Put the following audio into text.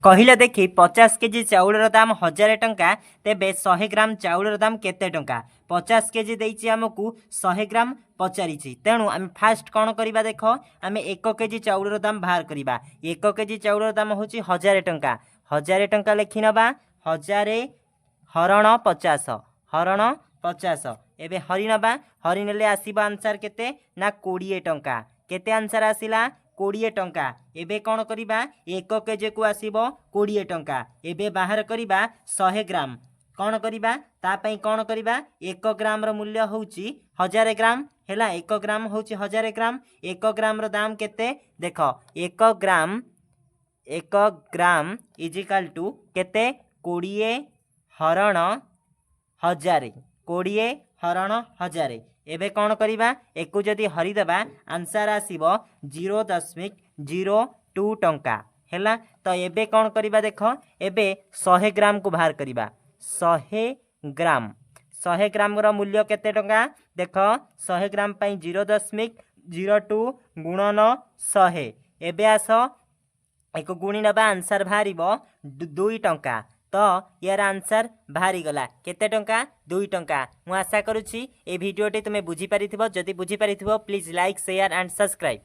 कहले देखी 50 केजी चाउलर दाम 1000 टंका तेबे 100 ग्राम चाउलर दाम केते टंका 50 केजी देइछि हमकु 100 ग्राम पचारिछि तेणु आम फास्ट कौन करवा देख आम 1 केजी चाउलर दाम बाहर करवा 1 केजी चाउलर दाम हूँ 1000 टंका 1000 टंका लिखि नबा 1000 हरण 50 हरण 50 एबे हरि नबा हरि नेले आसीबा आंसर केते ना 20 टंका केते आंसर आसिला 20 टंका एबे कौन करिबा 1 केजी को आसीबो 20 टंका एबे बाहर करिबा 100 ग्राम कौन करिबा ता पई कौन करिबा 1 ग्राम रो मूल्य होउची 1000 ग्राम हैला 1 ग्राम होउची 1000 ग्राम 1 ग्राम रो दाम केते देखो 1 ग्राम इज इक्वल टू केते 20 हरण 1000 20 हरण 1000 एबे कौन करिबा एकु जदि हरि देबा आंसर आसीबो 0.02 टंका हैला तो एबे कौन करिबा देखो एबे 100 ग्राम को बाहर करिबा 100 ग्राम रो मूल्य केते टंका देखो 100 ग्राम पई 0.02 गुणन 100 एबे आसो एक गुणी नबा आंसर बाहरिबो 2 टंका तो यार आंसर बाहरी गला केते टंका 2 टंका मु आशा करूची ए वीडियोटी तुमे बुझी पारिथिबो जदि बुझी पारिथिबो please like share and subscribe.